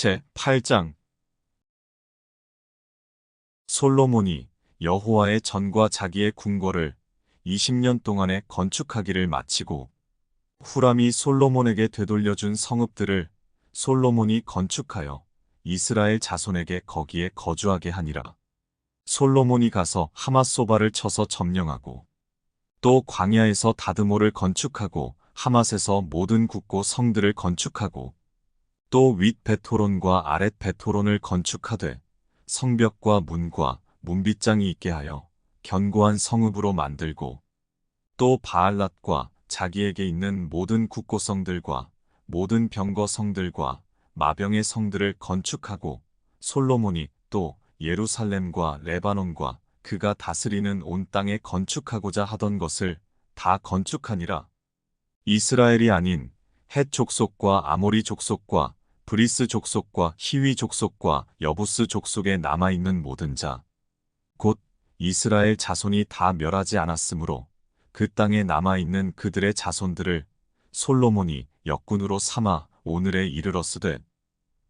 제8장 솔로몬이 여호와의 전과 자기의 궁궐을 20년 동안에 건축하기를 마치고 후람이 솔로몬에게 되돌려준 성읍들을 솔로몬이 건축하여 이스라엘 자손에게 거기에 거주하게 하니라. 솔로몬이 가서 하맛소바를 쳐서 점령하고 또 광야에서 다드모를 건축하고 하맛에서 모든 굳고 성들을 건축하고 또 윗 베토론과 아랫 베토론을 건축하되 성벽과 문과 문빗장이 있게 하여 견고한 성읍으로 만들고 또 바알랏과 자기에게 있는 모든 굳고 성들과 모든 병거 성들과 마병의 성들을 건축하고 솔로몬이 또 예루살렘과 레바논과 그가 다스리는 온 땅에 건축하고자 하던 것을 다 건축하니라. 이스라엘이 아닌 헷 족속과 아모리 족속과 브리스 족속과 히위 족속과 여부스 족속에 남아있는 모든 자, 곧 이스라엘 자손이 다 멸하지 않았으므로 그 땅에 남아있는 그들의 자손들을 솔로몬이 역군으로 삼아 오늘에 이르렀으되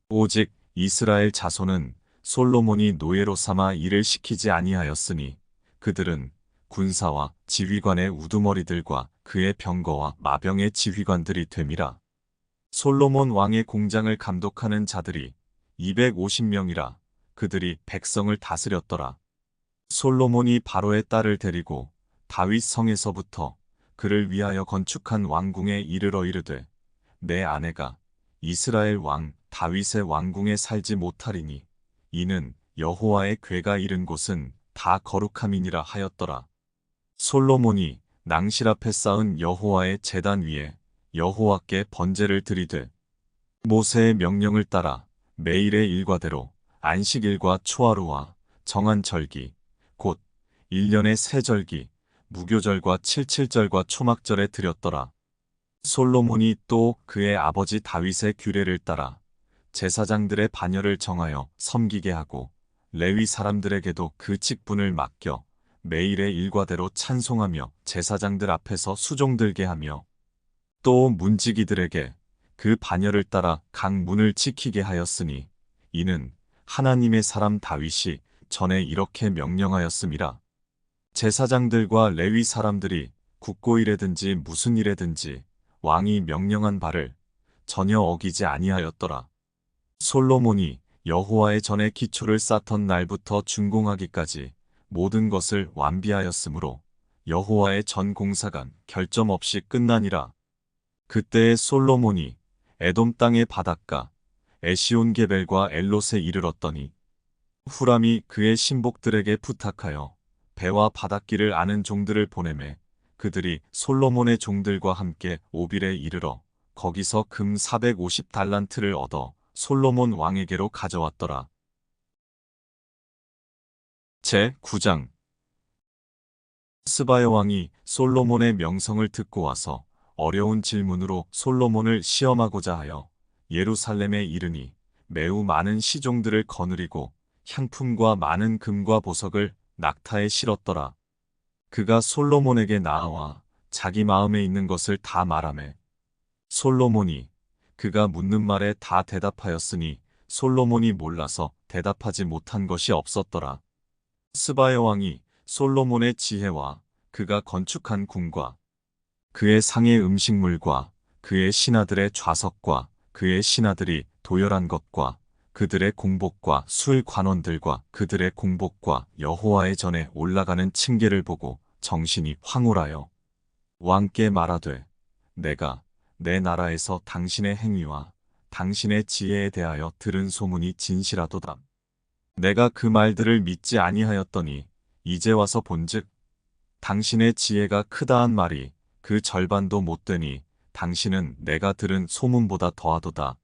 오직 이스라엘 자손은 솔로몬이 노예로 삼아 일을 시키지 아니하였으니 그들은 군사와 지휘관의 우두머리들과 그의 병거와 마병의 지휘관들이 됨이라. 솔로몬 왕의 공장을 감독하는 자들이 250명이라 그들이 백성을 다스렸더라. 솔로몬이 바로의 딸을 데리고 다윗 성에서부터 그를 위하여 건축한 왕궁에 이르러 이르되 내 아내가 이스라엘 왕 다윗의 왕궁에 살지 못하리니 이는 여호와의 궤가 이른 곳은 다 거룩함이니라 하였더라. 솔로몬이 낭실 앞에 쌓은 여호와의 제단 위에 여호와께 번제를 드리되 모세의 명령을 따라 매일의 일과대로 안식일과 초하루와 정한 절기 곧 1년의 세 절기 무교절과 칠칠절과 초막절에 드렸더라. 솔로몬이 또 그의 아버지 다윗의 규례를 따라 제사장들의 반열을 정하여 섬기게 하고 레위 사람들에게도 그 직분을 맡겨 매일의 일과대로 찬송하며 제사장들 앞에서 수종들게 하며 또 문지기들에게 그 반열을 따라 각 문을 지키게 하였으니 이는 하나님의 사람 다윗이 전에 이렇게 명령하였음이라. 제사장들과 레위 사람들이 굳고 일에든지 무슨 일에든지 왕이 명령한 바를 전혀 어기지 아니하였더라. 솔로몬이 여호와의 전에 기초를 쌓던 날부터 준공하기까지 모든 것을 완비하였으므로 여호와의 전 공사가 결점 없이 끝나니라. 그때에 솔로몬이 에돔 땅의 바닷가 에시온게벨과 엘롯에 이르렀더니 후람이 그의 신복들에게 부탁하여 배와 바닷길을 아는 종들을 보내매 그들이 솔로몬의 종들과 함께 오빌에 이르러 거기서 금 450달란트를 얻어 솔로몬 왕에게로 가져왔더라. 제9장 스바야 왕이 솔로몬의 명성을 듣고 와서 어려운 질문으로 솔로몬을 시험하고자 하여 예루살렘에 이르니 매우 많은 시종들을 거느리고 향품과 많은 금과 보석을 낙타에 실었더라. 그가 솔로몬에게 나아와 자기 마음에 있는 것을 다 말하매 솔로몬이 그가 묻는 말에 다 대답하였으니 솔로몬이 몰라서 대답하지 못한 것이 없었더라. 스바야 왕이 솔로몬의 지혜와 그가 건축한 궁과 그의 상의 음식물과 그의 신하들의 좌석과 그의 신하들이 도열한 것과 그들의 공복과 술 관원들과 그들의 공복과 여호와의 전에 올라가는 층계를 보고 정신이 황홀하여 왕께 말하되 내가 내 나라에서 당신의 행위와 당신의 지혜에 대하여 들은 소문이 진실하도다. 내가 그 말들을 믿지 아니하였더니 이제 와서 본즉 당신의 지혜가 크다한 말이 그 절반도 못되니 당신은 내가 들은 소문보다 더하도다.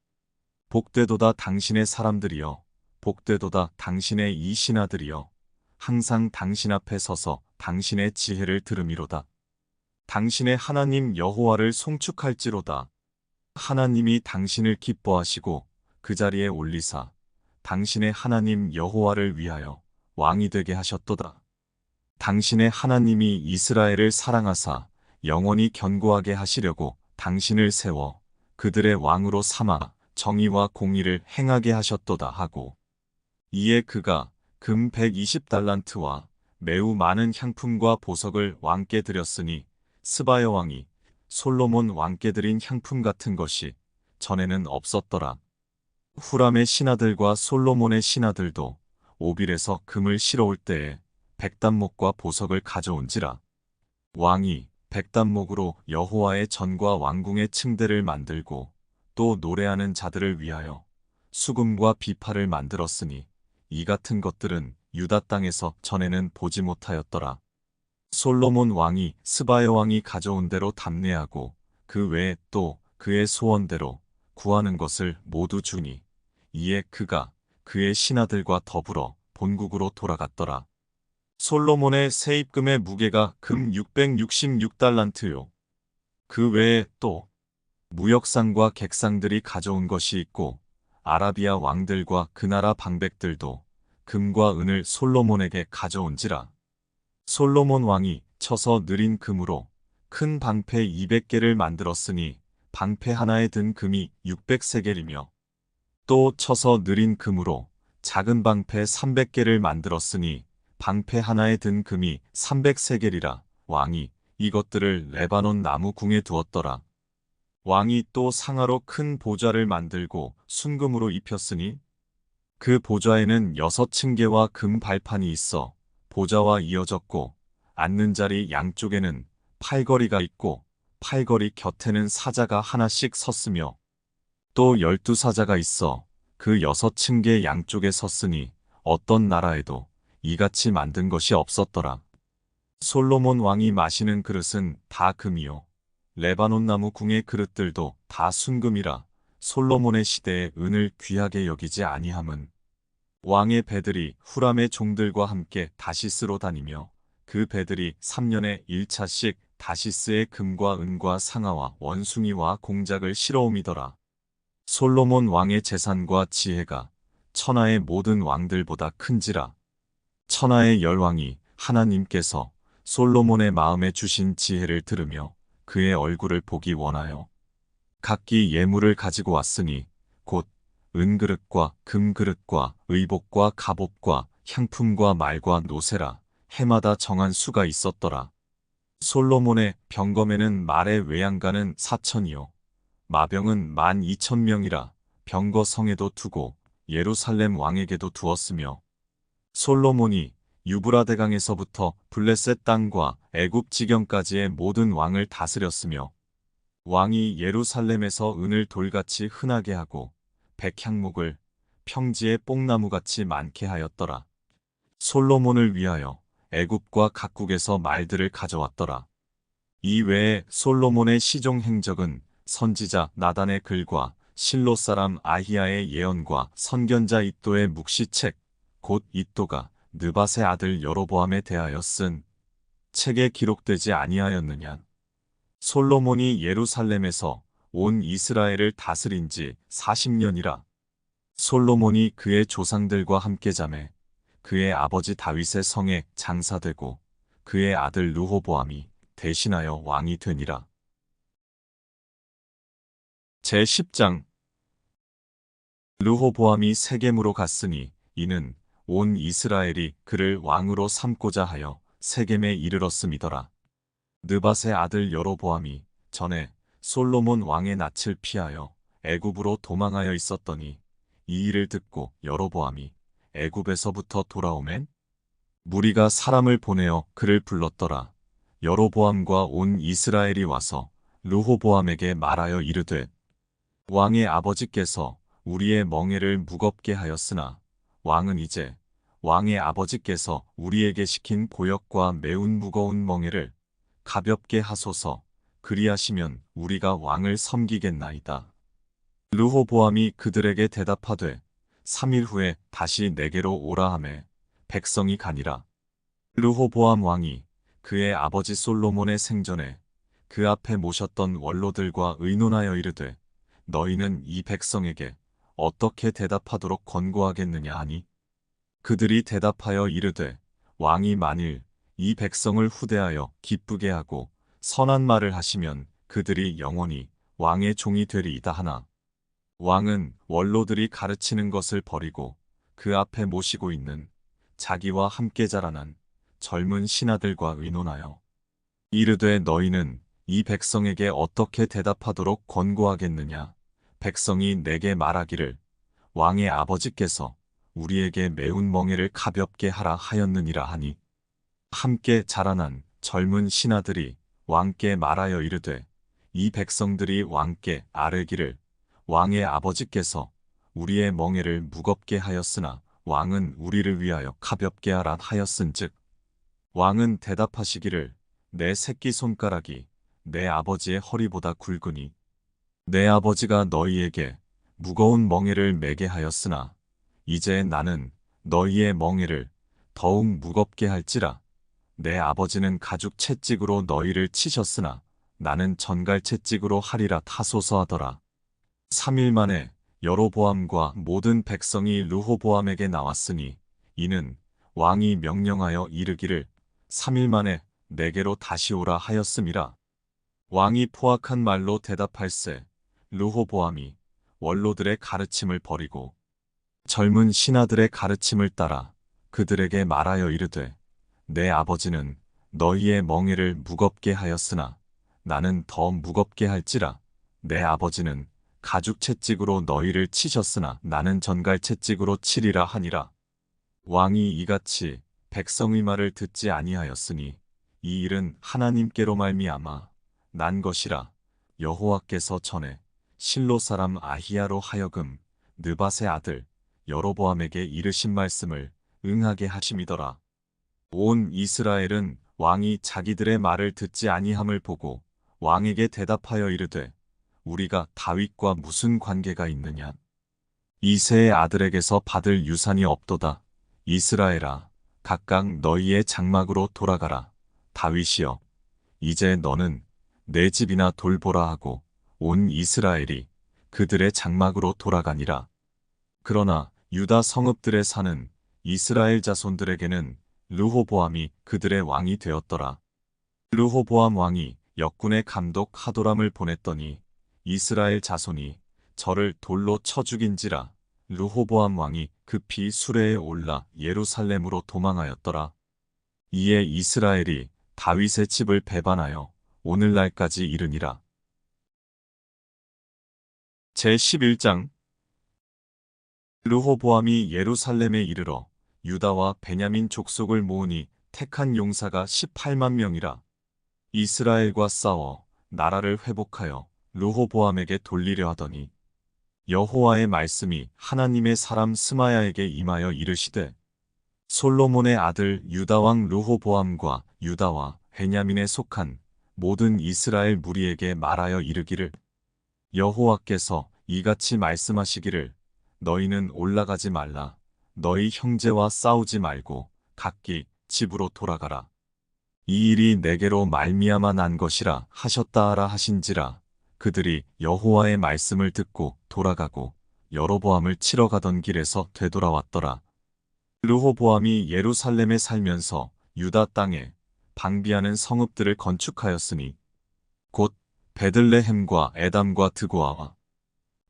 복되도다 당신의 사람들이여 복되도다 당신의 이 신하들이여 항상 당신 앞에 서서 당신의 지혜를 들음이로다. 당신의 하나님 여호와를 송축할지로다. 하나님이 당신을 기뻐하시고 그 자리에 올리사 당신의 하나님 여호와를 위하여 왕이 되게 하셨도다. 당신의 하나님이 이스라엘을 사랑하사 영원히 견고하게 하시려고 당신을 세워 그들의 왕으로 삼아 정의와 공의를 행하게 하셨도다 하고, 이에 그가 금 120달란트와 매우 많은 향품과 보석을 왕께 드렸으니 스바야 왕이 솔로몬 왕께 드린 향품 같은 것이 전에는 없었더라. 후람의 신하들과 솔로몬의 신하들도 오빌에서 금을 실어올 때에 백단목과 보석을 가져온지라. 왕이 백단목으로 여호와의 전과 왕궁의 층대를 만들고 또 노래하는 자들을 위하여 수금과 비파를 만들었으니 이 같은 것들은 유다 땅에서 전에는 보지 못하였더라. 솔로몬 왕이 스바야 왕이 가져온 대로 답례하고 그 외에 또 그의 소원대로 구하는 것을 모두 주니 이에 그가 그의 신하들과 더불어 본국으로 돌아갔더라. 솔로몬의 세입금의 무게가 금 666달란트요. 그 외에 또 무역상과 객상들이 가져온 것이 있고 아라비아 왕들과 그 나라 방백들도 금과 은을 솔로몬에게 가져온지라. 솔로몬 왕이 쳐서 느린 금으로 큰 방패 200개를 만들었으니 방패 하나에 든 금이 600세겔이며 또 쳐서 느린 금으로 작은 방패 300개를 만들었으니 방패 하나에 든 금이 300세겔이라. 왕이 이것들을 레바논 나무 궁에 두었더라. 왕이 또 상아로 큰 보좌를 만들고 순금으로 입혔으니 그 보좌에는 6층계와 금 발판이 있어 보좌와 이어졌고 앉는 자리 양쪽에는 팔걸이가 있고 팔걸이 곁에는 사자가 하나씩 섰으며 또 12사자가 있어 그 6층계 양쪽에 섰으니 어떤 나라에도 이같이 만든 것이 없었더라. 솔로몬 왕이 마시는 그릇은 다 금이요. 레바논 나무 궁의 그릇들도 다 순금이라. 솔로몬의 시대에 은을 귀하게 여기지 아니함은 왕의 배들이 후람의 종들과 함께 다시스로 다니며 그 배들이 3년에 1차씩 다시스의 금과 은과 상아와 원숭이와 공작을 실어옴이더라. 솔로몬 왕의 재산과 지혜가 천하의 모든 왕들보다 큰지라. 천하의 열왕이 하나님께서 솔로몬의 마음에 주신 지혜를 들으며 그의 얼굴을 보기 원하여 각기 예물을 가지고 왔으니 곧 은그릇과 금그릇과 의복과 갑옷과 향품과 말과 노새라. 해마다 정한 수가 있었더라. 솔로몬의 병검에는 말의 외양간은 4천이요 마병은 12,000명이라. 병거 성에도 두고 예루살렘 왕에게도 두었으며 솔로몬이 유브라데강에서부터 블레셋 땅과 애굽 지경까지의 모든 왕을 다스렸으며 왕이 예루살렘에서 은을 돌같이 흔하게 하고 백향목을 평지의 뽕나무같이 많게 하였더라. 솔로몬을 위하여 애굽과 각국에서 말들을 가져왔더라. 이 외에 솔로몬의 시종 행적은 선지자 나단의 글과 실로 사람 아히야의 예언과 선견자 이도의 묵시책 곧 이도가 느밧의 아들 여로보암에 대하여 쓴 책에 기록되지 아니하였느냐. 솔로몬이 예루살렘에서 온 이스라엘을 다스린 지 40년이라. 솔로몬이 그의 조상들과 함께 자매 그의 아버지 다윗의 성에 장사되고 그의 아들 르호보암이 대신하여 왕이 되니라. 제10장 르호보암이 세겜으로 갔으니 이는 온 이스라엘이 그를 왕으로 삼고자 하여 세겜에 이르렀음이더라. 느밧의 아들 여로보암이 전에 솔로몬 왕의 낯을 피하여 애굽으로 도망하여 있었더니 이 일을 듣고 여로보암이 애굽에서부터 돌아오면 무리가 사람을 보내어 그를 불렀더라. 여로보암과 온 이스라엘이 와서 르호보암에게 말하여 이르되 왕의 아버지께서 우리의 멍에를 무겁게 하였으나 왕은 이제 왕의 아버지께서 우리에게 시킨 보역과 매운 무거운 멍에를 가볍게 하소서. 그리하시면 우리가 왕을 섬기겠나이다. 르호보암이 그들에게 대답하되 3일 후에 다시 내게로 오라 하매 백성이 가니라. 르호보암 왕이 그의 아버지 솔로몬의 생전에 그 앞에 모셨던 원로들과 의논하여 이르되 너희는 이 백성에게 어떻게 대답하도록 권고하겠느냐 하니 그들이 대답하여 이르되 왕이 만일 이 백성을 후대하여 기쁘게 하고 선한 말을 하시면 그들이 영원히 왕의 종이 되리이다 하나 왕은 원로들이 가르치는 것을 버리고 그 앞에 모시고 있는 자기와 함께 자라난 젊은 신하들과 의논하여 이르되 너희는 이 백성에게 어떻게 대답하도록 권고하겠느냐. 백성이 내게 말하기를 왕의 아버지께서 우리에게 매운 멍에를 가볍게 하라 하였느니라 하니 함께 자라난 젊은 신하들이 왕께 말하여 이르되 이 백성들이 왕께 아뢰기를 왕의 아버지께서 우리의 멍에를 무겁게 하였으나 왕은 우리를 위하여 가볍게 하라 하였은즉 왕은 대답하시기를 내 새끼손가락이 내 아버지의 허리보다 굵으니 내 아버지가 너희에게 무거운 멍에를 매게 하였으나 이제 나는 너희의 멍에를 더욱 무겁게 할지라. 내 아버지는 가죽 채찍으로 너희를 치셨으나 나는 전갈 채찍으로 하리라 하소서 하더라. 3일 만에 여로보암과 모든 백성이 르호보암에게 나왔으니 이는 왕이 명령하여 이르기를 3일 만에 내게로 다시 오라 하였음이라. 왕이 포악한 말로 대답할세 르호보암이 원로들의 가르침을 버리고 젊은 신하들의 가르침을 따라 그들에게 말하여 이르되 내 아버지는 너희의 멍에를 무겁게 하였으나 나는 더 무겁게 할지라. 내 아버지는 가죽 채찍으로 너희를 치셨으나 나는 전갈 채찍으로 치리라 하니라. 왕이 이같이 백성의 말을 듣지 아니하였으니 이 일은 하나님께로 말미암아 난 것이라. 여호와께서 전에 실로 사람 아히야로 하여금 느밧의 아들 여로보암에게 이르신 말씀을 응하게 하심이더라. 온 이스라엘은 왕이 자기들의 말을 듣지 아니함을 보고 왕에게 대답하여 이르되 우리가 다윗과 무슨 관계가 있느냐. 이새의 아들에게서 받을 유산이 없도다. 이스라엘아 각각 너희의 장막으로 돌아가라. 다윗이여 이제 너는 내 집이나 돌보라 하고 온 이스라엘이 그들의 장막으로 돌아가니라. 그러나 유다 성읍들에 사는 이스라엘 자손들에게는 르호보암이 그들의 왕이 되었더라. 르호보암 왕이 역군의 감독 하도람을 보냈더니 이스라엘 자손이 저를 돌로 쳐 죽인지라. 르호보암 왕이 급히 수레에 올라 예루살렘으로 도망하였더라. 이에 이스라엘이 다윗의 집을 배반하여 오늘날까지 이르니라. 제11장 르호보암이 예루살렘에 이르러 유다와 베냐민 족속을 모으니 택한 용사가 18만 명이라. 이스라엘과 싸워 나라를 회복하여 르호보암에게 돌리려 하더니 여호와의 말씀이 하나님의 사람 스마야에게 임하여 이르시되 솔로몬의 아들 유다왕 르호보암과 유다와 베냐민에 속한 모든 이스라엘 무리에게 말하여 이르기를 여호와께서 이같이 말씀하시기를 너희는 올라가지 말라. 너희 형제와 싸우지 말고 각기 집으로 돌아가라. 이 일이 내게로 말미암아 난 것이라 하셨다 하라 하신지라. 그들이 여호와의 말씀을 듣고 돌아가고 여로보암을 치러 가던 길에서 되돌아왔더라. 르호보암이 예루살렘에 살면서 유다 땅에 방비하는 성읍들을 건축하였으니 곧 베들레헴과 에담과 드고아와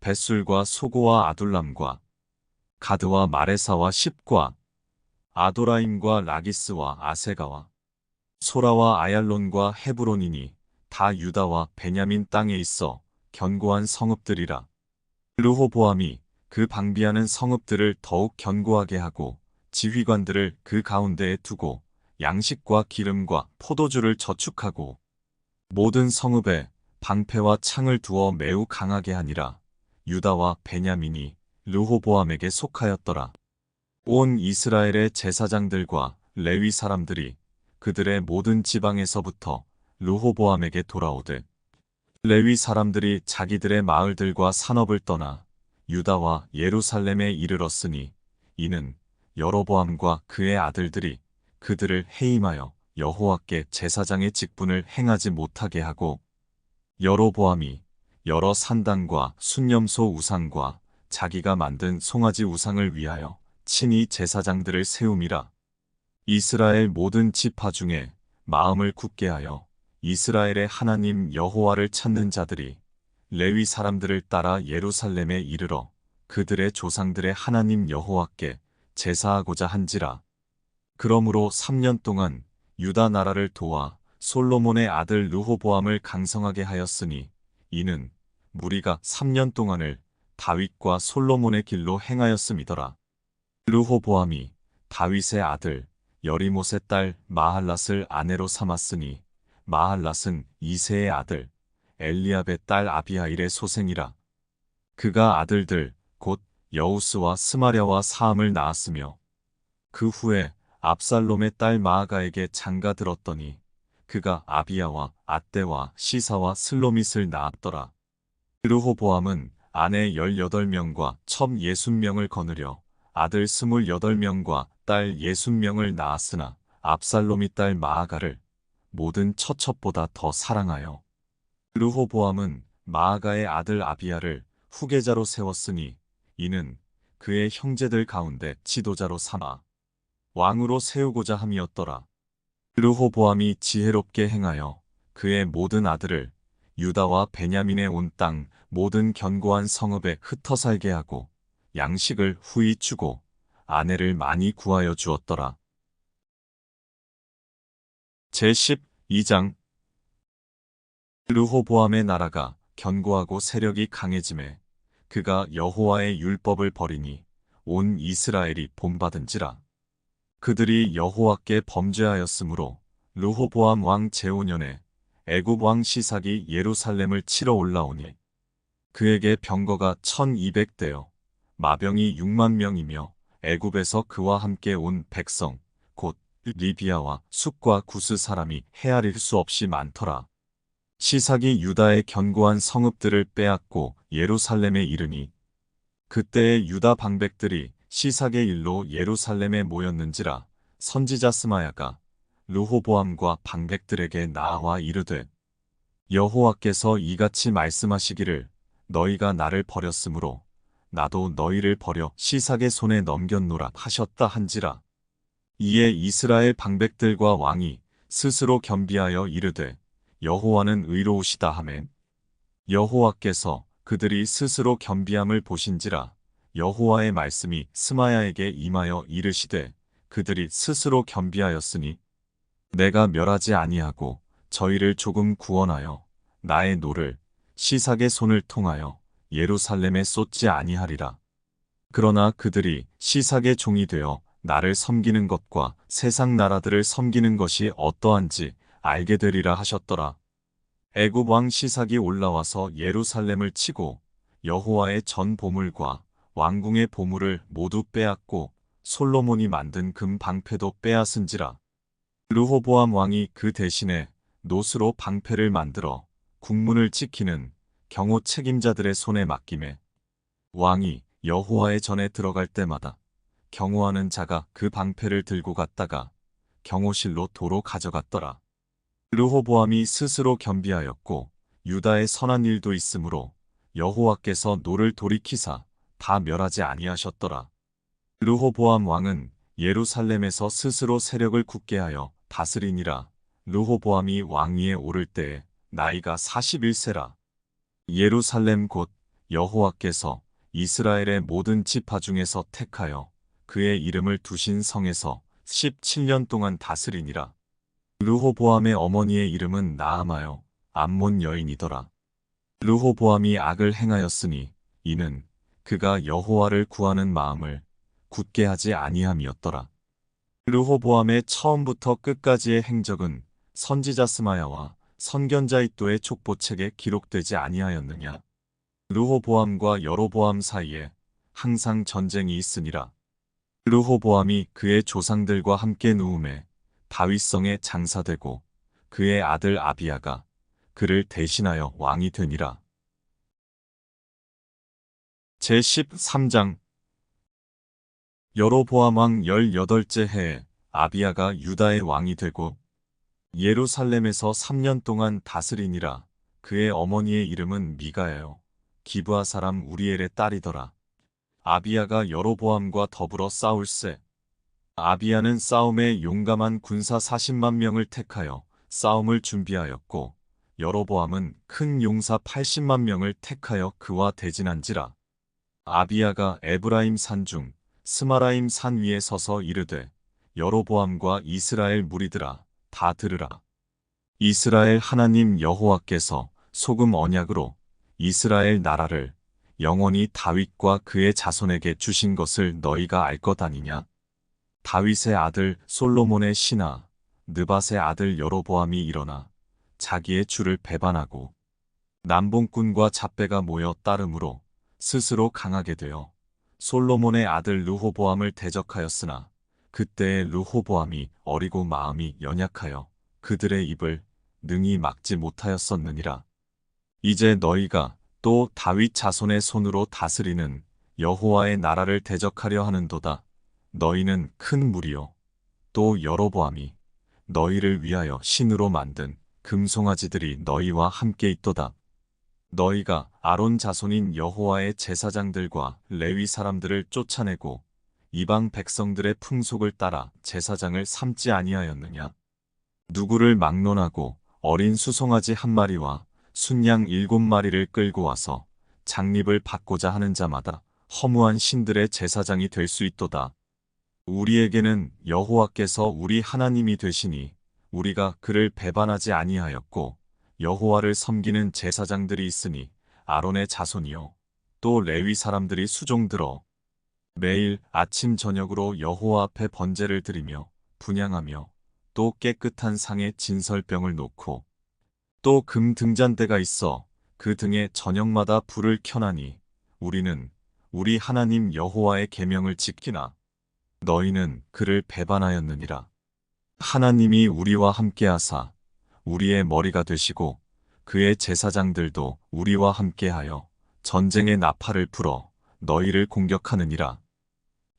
벳술과 소고와 아둘람과 가드와 마레사와 십과 아도라임과 라기스와 아세가와 소라와 아얄론과 헤브론이니 다 유다와 베냐민 땅에 있어 견고한 성읍들이라. 르호보암이 그 방비하는 성읍들을 더욱 견고하게 하고 지휘관들을 그 가운데에 두고 양식과 기름과 포도주를 저축하고 모든 성읍에 방패와 창을 두어 매우 강하게 하니라. 유다와 베냐민이 르호보암에게 속하였더라. 온 이스라엘의 제사장들과 레위 사람들이 그들의 모든 지방에서부터 르호보암에게 돌아오되 레위 사람들이 자기들의 마을들과 산업을 떠나 유다와 예루살렘에 이르렀으니 이는 여로보암과 그의 아들들이 그들을 해임하여 여호와께 제사장의 직분을 행하지 못하게 하고 여로보암이 여러 산당과 순념소 우상과 자기가 만든 송아지 우상을 위하여 친히 제사장들을 세움이라. 이스라엘 모든 지파 중에 마음을 굳게 하여 이스라엘의 하나님 여호와를 찾는 자들이 레위 사람들을 따라 예루살렘에 이르러 그들의 조상들의 하나님 여호와께 제사하고자 한지라. 그러므로 3년 동안 유다 나라를 도와 솔로몬의 아들 르호보암을 강성하게 하였으니 이는 무리가 3년 동안을 다윗과 솔로몬의 길로 행하였음이더라. 르호보암이 다윗의 아들 여리못의 딸 마할랏을 아내로 삼았으니 마할랏은 이새의 아들 엘리압의 딸 아비하일의 소생이라. 그가 아들들 곧 여우스와 스마랴와 사함을 낳았으며 그 후에 압살롬의 딸 마아가에게 장가 들었더니 그가 아비야와 앗대와 시사와 슬로밋을 낳았더라. 르호보암은 아내 18명과 첩 60명을 거느려 아들 28명과 딸 60명을 낳았으나 압살롬이 딸 마아가를 모든 처첩보다 더 사랑하여 르호보암은 마아가의 아들 아비야를 후계자로 세웠으니 이는 그의 형제들 가운데 지도자로 삼아 왕으로 세우고자 함이었더라. 르호보암이 지혜롭게 행하여 그의 모든 아들을 유다와 베냐민의 온 땅 모든 견고한 성읍에 흩어 살게 하고 양식을 후히 주고 아내를 많이 구하여 주었더라. 제12장 르호보암의 나라가 견고하고 세력이 강해짐에 그가 여호와의 율법을 버리니 온 이스라엘이 본받은지라. 그들이 여호와께 범죄하였으므로 르호보암 왕 제5년에 애굽 왕 시삭이 예루살렘을 치러 올라오니 그에게 병거가 1200대여 마병이 6만 명이며 애굽에서 그와 함께 온 백성 곧 리비아와 숫과 구스 사람이 헤아릴 수 없이 많더라. 시삭이 유다의 견고한 성읍들을 빼앗고 예루살렘에 이르니 그때의 유다 방백들이 시삭의 일로 예루살렘에 모였는지라. 선지자 스마야가 르호보암과 방백들에게 나와 이르되 여호와께서 이같이 말씀하시기를 너희가 나를 버렸으므로 나도 너희를 버려 시삭의 손에 넘겼노라 하셨다 한지라. 이에 이스라엘 방백들과 왕이 스스로 겸비하여 이르되 여호와는 의로우시다 하매 여호와께서 그들이 스스로 겸비함을 보신지라. 여호와의 말씀이 스마야에게 임하여 이르시되 그들이 스스로 겸비하였으니 내가 멸하지 아니하고 저희를 조금 구원하여 나의 노를 시삭의 손을 통하여 예루살렘에 쏟지 아니하리라. 그러나 그들이 시삭의 종이 되어 나를 섬기는 것과 세상 나라들을 섬기는 것이 어떠한지 알게 되리라 하셨더라. 애굽 왕 시삭이 올라와서 예루살렘을 치고 여호와의 전 보물과 왕궁의 보물을 모두 빼앗고 솔로몬이 만든 금 방패도 빼앗은지라. 르호보암 왕이 그 대신에 노스로 방패를 만들어 국문을 지키는 경호 책임자들의 손에 맡기매 왕이 여호와의 전에 들어갈 때마다 경호하는 자가 그 방패를 들고 갔다가 경호실로 도로 가져갔더라. 르호보암이 스스로 겸비하였고 유다의 선한 일도 있으므로 여호와께서 노를 돌이키사 다 멸하지 아니하셨더라. 르호보암 왕은 예루살렘에서 스스로 세력을 굳게 하여 다스리니라. 르호보암이 왕위에 오를 때에 나이가 41세라. 예루살렘 곧 여호와께서 이스라엘의 모든 지파 중에서 택하여 그의 이름을 두신 성에서 17년 동안 다스리니라. 르호보암의 어머니의 이름은 나아마요 암몬 여인이더라. 르호보암이 악을 행하였으니 이는 그가 여호와를 구하는 마음을 굳게 하지 아니함이었더라. 르호보암의 처음부터 끝까지의 행적은 선지자 스마야와 선견자 이도의 족보책에 기록되지 아니하였느냐. 르호보암과 여로보암 사이에 항상 전쟁이 있으니라. 르호보암이 그의 조상들과 함께 누움에 다윗성에 장사되고 그의 아들 아비야가 그를 대신하여 왕이 되니라. 제13장 여로보암 왕 18째 해에 아비야가 유다의 왕이 되고 예루살렘에서 3년 동안 다스리니라. 그의 어머니의 이름은 미가예요. 기브아 사람 우리엘의 딸이더라. 아비야가 여로보암과 더불어 싸울세. 아비야는 싸움에 용감한 군사 40만 명을 택하여 싸움을 준비하였고 여로보암은 큰 용사 80만 명을 택하여 그와 대진한지라. 아비야가 에브라임 산중 스마라임 산 위에 서서 이르되, 여로보암과 이스라엘 무리들아 다 들으라. 이스라엘 하나님 여호와께서 소금 언약으로 이스라엘 나라를 영원히 다윗과 그의 자손에게 주신 것을 너희가 알 것 아니냐? 다윗의 아들 솔로몬의 신하 느밧의 아들 여로보암이 일어나 자기의 주를 배반하고 남봉꾼과 잡배가 모여 따름으로 스스로 강하게 되어 솔로몬의 아들 르호보암을 대적하였으나 그때의 르호보암이 어리고 마음이 연약하여 그들의 입을 능히 막지 못하였었느니라. 이제 너희가 또 다윗 자손의 손으로 다스리는 여호와의 나라를 대적하려 하는도다. 너희는 큰 무리요 또 여로보암이 너희를 위하여 신으로 만든 금송아지들이 너희와 함께 있도다. 너희가 아론 자손인 여호와의 제사장들과 레위 사람들을 쫓아내고 이방 백성들의 풍속을 따라 제사장을 삼지 아니하였느냐? 누구를 막론하고 어린 수송아지 한 마리와 순양 7마리를 끌고 와서 장립을 받고자 하는 자마다 허무한 신들의 제사장이 될 수 있도다. 우리에게는 여호와께서 우리 하나님이 되시니 우리가 그를 배반하지 아니하였고 여호와를 섬기는 제사장들이 있으니 아론의 자손이요 또 레위 사람들이 수종들어 매일 아침 저녁으로 여호와 앞에 번제를 드리며 분향하며 또 깨끗한 상에 진설병을 놓고 또 금 등잔대가 있어 그 등에 저녁마다 불을 켜나니 우리는 우리 하나님 여호와의 계명을 지키나 너희는 그를 배반하였느니라. 하나님이 우리와 함께하사 우리의 머리가 되시고 그의 제사장들도 우리와 함께하여 전쟁의 나팔을 불어 너희를 공격하느니라.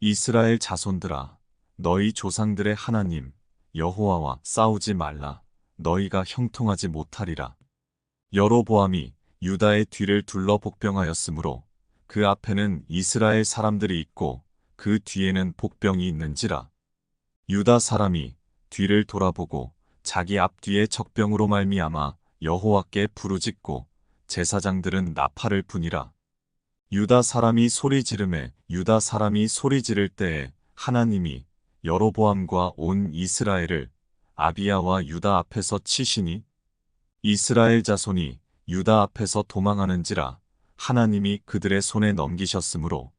이스라엘 자손들아, 너희 조상들의 하나님 여호와와 싸우지 말라. 너희가 형통하지 못하리라. 여로보암이 유다의 뒤를 둘러 복병하였으므로 그 앞에는 이스라엘 사람들이 있고 그 뒤에는 복병이 있는지라. 유다 사람이 뒤를 돌아보고 자기 앞뒤에 적병으로 말미암아 여호와께 부르짖고 제사장들은 나팔을 부니라. 유다 사람이 소리 지르매 유다 사람이 소리 지를 때에 하나님이 여로보암과 온 이스라엘을 아비야와 유다 앞에서 치시니 이스라엘 자손이 유다 앞에서 도망하는지라. 하나님이 그들의 손에 넘기셨으므로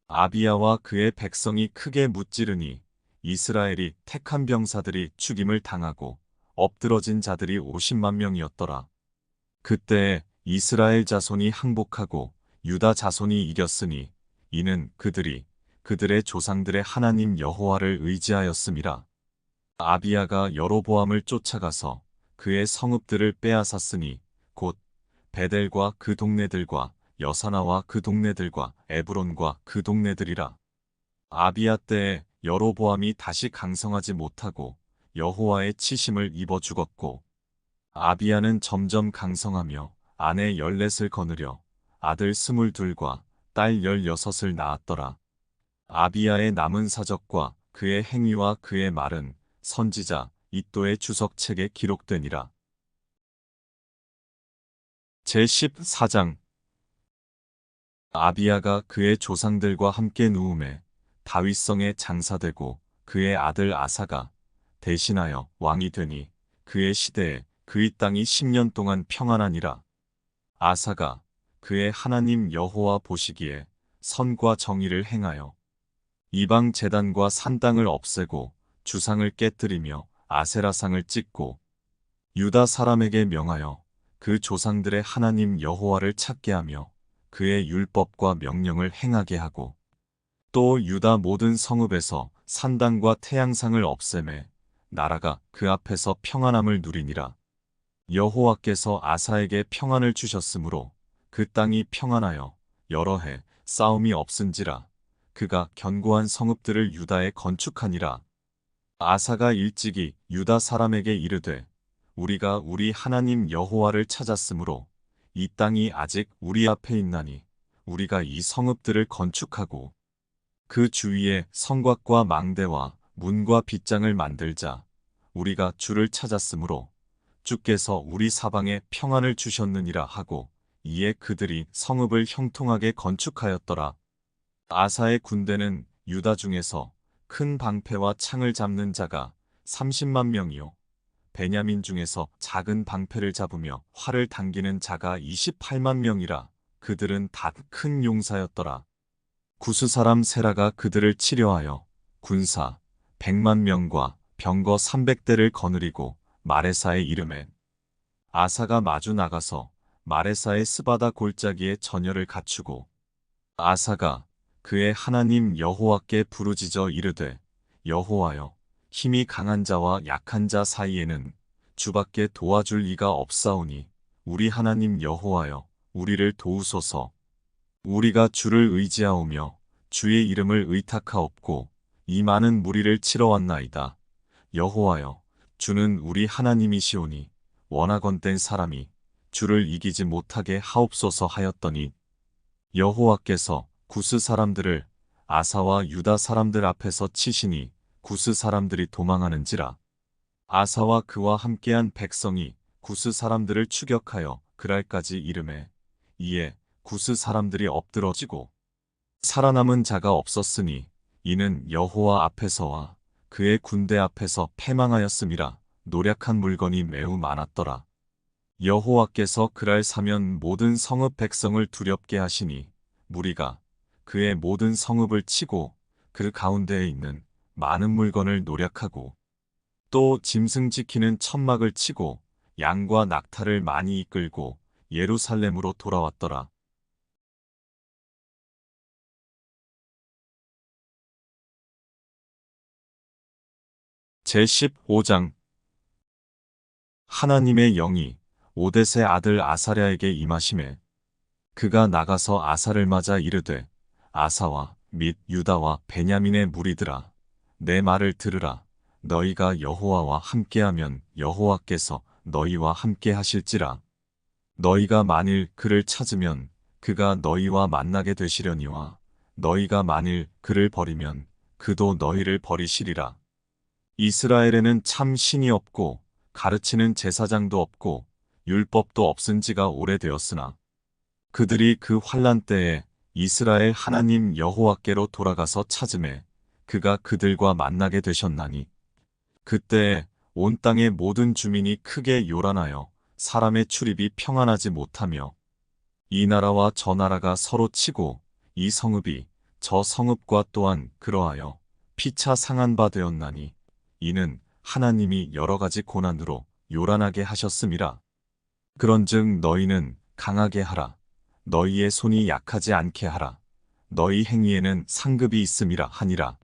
아비야와 그의 백성이 크게 무찌르니 이스라엘이 택한 병사들이 죽임을 당하고 엎드러진 자들이 50만 명이었더라. 그때에 이스라엘 자손이 항복하고 유다 자손이 이겼으니 이는 그들이 그들의 조상들의 하나님 여호와를 의지하였음이라. 아비야가 여로보암을 쫓아가서 그의 성읍들을 빼앗았으니 곧 베델과 그 동네들과 여사나와 그 동네들과 에브론과 그 동네들이라. 아비야 때에 여로보암이 다시 강성하지 못하고 여호와의 치심을 입어 죽었고 아비야는 점점 강성하며 아내 14을 거느려 아들 22과 딸 16을 낳았더라. 아비야의 남은 사적과 그의 행위와 그의 말은 선지자 이도의 주석책에 기록되니라. 제14장 아비야가 그의 조상들과 함께 누움에 다윗성에 장사되고 그의 아들 아사가 대신하여 왕이 되니 그의 시대에 그의 땅이 10년 동안 평안하니라. 아사가 그의 하나님 여호와 보시기에 선과 정의를 행하여 이방 제단과 산당을 없애고 주상을 깨뜨리며 아세라상을 찢고 유다 사람에게 명하여 그 조상들의 하나님 여호와를 찾게 하며 그의 율법과 명령을 행하게 하고 또 유다 모든 성읍에서 산당과 태양상을 없애매 나라가 그 앞에서 평안함을 누리니라. 여호와께서 아사에게 평안을 주셨으므로 그 땅이 평안하여 여러 해 싸움이 없은지라. 그가 견고한 성읍들을 유다에 건축하니라. 아사가 일찍이 유다 사람에게 이르되 우리가 우리 하나님 여호와를 찾았으므로 이 땅이 아직 우리 앞에 있나니 우리가 이 성읍들을 건축하고 그 주위에 성곽과 망대와 문과 빗장을 만들자. 우리가 주를 찾았으므로 주께서 우리 사방에 평안을 주셨느니라 하고 이에 그들이 성읍을 형통하게 건축하였더라. 아사의 군대는 유다 중에서 큰 방패와 창을 잡는 자가 30만 명이요. 베냐민 중에서 작은 방패를 잡으며 활을 당기는 자가 28만 명이라. 그들은 다 큰 용사였더라. 구스 사람 세라가 그들을 치려하여 군사 100만 명과 병거 300대를 거느리고 마레사의 이름에 아사가 마주 나가서 마레사의 스바다 골짜기에 전열을 갖추고 아사가 그의 하나님 여호와께 부르짖어 이르되 여호와여 힘이 강한 자와 약한 자 사이에는 주밖에 도와줄 이가 없사오니 우리 하나님 여호와여 우리를 도우소서. 우리가 주를 의지하오며 주의 이름을 의탁하옵고 이 많은 무리를 치러 왔나이다. 여호와여 주는 우리 하나님이시오니 원하건대 사람이 주를 이기지 못하게 하옵소서 하였더니 여호와께서 구스 사람들을 아사와 유다 사람들 앞에서 치시니 구스 사람들이 도망하는지라. 아사와 그와 함께한 백성이 구스 사람들을 추격하여 그랄까지 이르매 이에 구스 사람들이 엎드러지고 살아남은 자가 없었으니 이는 여호와 앞에서와 그의 군대 앞에서 패망하였음이라. 노략한 물건이 매우 많았더라. 여호와께서 그랄 사면 모든 성읍 백성을 두렵게 하시니 무리가 그의 모든 성읍을 치고 그 가운데에 있는 많은 물건을 노략하고 또 짐승 지키는 천막을 치고 양과 낙타를 많이 이끌고 예루살렘으로 돌아왔더라. 제15장 하나님의 영이 오뎃의 아들 아사랴에게 임하심에 그가 나가서 아사를 맞아 이르되 아사와 및 유다와 베냐민의 무리들아 내 말을 들으라. 너희가 여호와와 함께하면 여호와께서 너희와 함께 하실지라. 너희가 만일 그를 찾으면 그가 너희와 만나게 되시려니와 너희가 만일 그를 버리면 그도 너희를 버리시리라. 이스라엘에는 참 신이 없고 가르치는 제사장도 없고 율법도 없은 지가 오래되었으나 그들이 그 환난 때에 이스라엘 하나님 여호와께로 돌아가서 찾음에 그가 그들과 만나게 되셨나니 그때에 온 땅의 모든 주민이 크게 요란하여 사람의 출입이 평안하지 못하며 이 나라와 저 나라가 서로 치고 이 성읍이 저 성읍과 또한 그러하여 피차 상한 바 되었나니 이는 하나님이 여러 가지 고난으로 요란하게 하셨음이라. 그런즉 너희는 강하게 하라. 너희의 손이 약하지 않게 하라. 너희 행위에는 상급이 있음이라 하니라.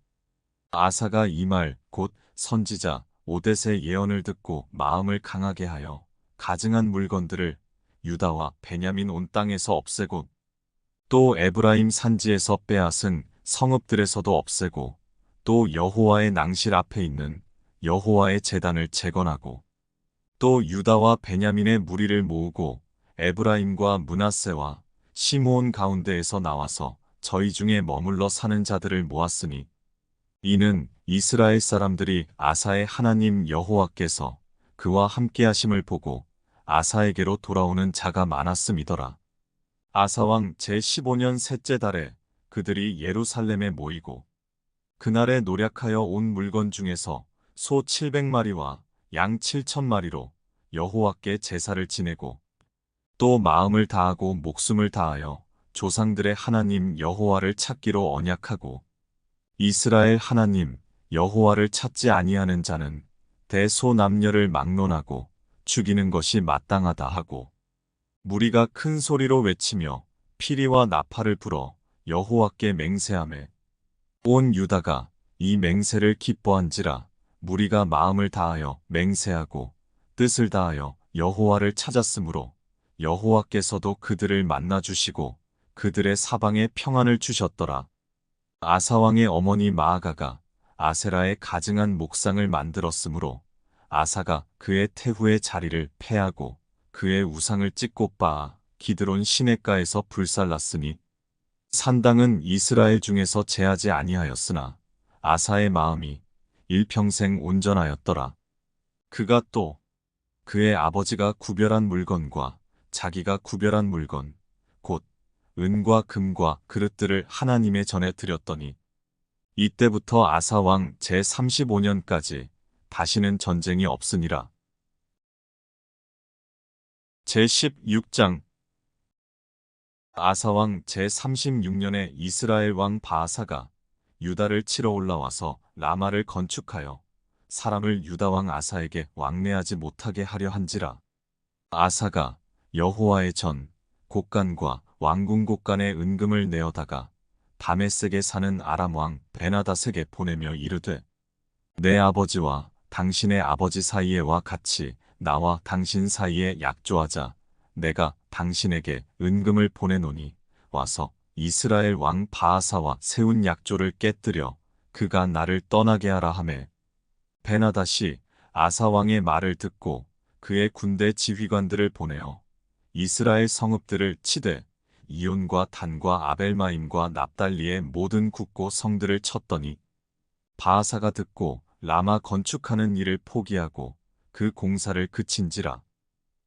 아사가 이 말 곧 선지자 오뎃의 예언을 듣고 마음을 강하게 하여 가증한 물건들을 유다와 베냐민 온 땅에서 없애고 또 에브라임 산지에서 빼앗은 성읍들에서도 없애고 또 여호와의 낭실 앞에 있는 여호와의 제단을 재건하고 또 유다와 베냐민의 무리를 모으고 에브라임과 므낫세와 시므온 가운데에서 나와서 저희 중에 머물러 사는 자들을 모았으니 이는 이스라엘 사람들이 아사의 하나님 여호와께서 그와 함께하심을 보고 아사에게로 돌아오는 자가 많았음이더라. 아사왕 제15년 셋째 달에 그들이 예루살렘에 모이고 그날에 노략하여 온 물건 중에서 소 700마리와 양 7,000마리로 여호와께 제사를 지내고 또 마음을 다하고 목숨을 다하여 조상들의 하나님 여호와를 찾기로 언약하고 이스라엘 하나님 여호와를 찾지 아니하는 자는 대소남녀를 막론하고 죽이는 것이 마땅하다 하고 무리가 큰 소리로 외치며 피리와 나팔을 불어 여호와께 맹세하매 온 유다가 이 맹세를 기뻐한지라. 무리가 마음을 다하여 맹세하고 뜻을 다하여 여호와를 찾았으므로 여호와께서도 그들을 만나주시고 그들의 사방에 평안을 주셨더라. 아사왕의 어머니 마아가가 아세라의 가증한 목상을 만들었으므로 아사가 그의 태후의 자리를 패하고 그의 우상을 찍고 빻아 기드론 시냇가에서 불살랐으니 산당은 이스라엘 중에서 제하지 아니하였으나 아사의 마음이 일평생 온전하였더라. 그가 또 그의 아버지가 구별한 물건과 자기가 구별한 물건, 곧 은과 금과 그릇들을 하나님의 전에 드렸더니 이때부터 아사 왕 제35년까지 다시는 전쟁이 없으니라. 제16장 아사 왕 제36년에 이스라엘 왕 바아사가 유다를 치러 올라와서 라마를 건축하여 사람을 유다 왕 아사에게 왕래하지 못하게 하려 한지라. 아사가 여호와의 전 곳간과 왕궁 곳간에 은금을 내어다가 다메섹에 사는 아람 왕 베나닷에게 보내며 이르되 내 아버지와 당신의 아버지 사이에와 같이 나와 당신 사이에 약조하자. 내가 당신에게 은금을 보내노니 와서 이스라엘 왕 바아사와 세운 약조를 깨뜨려 그가 나를 떠나게 하라 하매 베나닷이 아사 왕의 말을 듣고 그의 군대 지휘관들을 보내어 이스라엘 성읍들을 치되 이온과 단과 아벨마임과 납달리의 모든 굳고 성들을 쳤더니 바아사가 듣고 라마 건축하는 일을 포기하고 그 공사를 그친지라.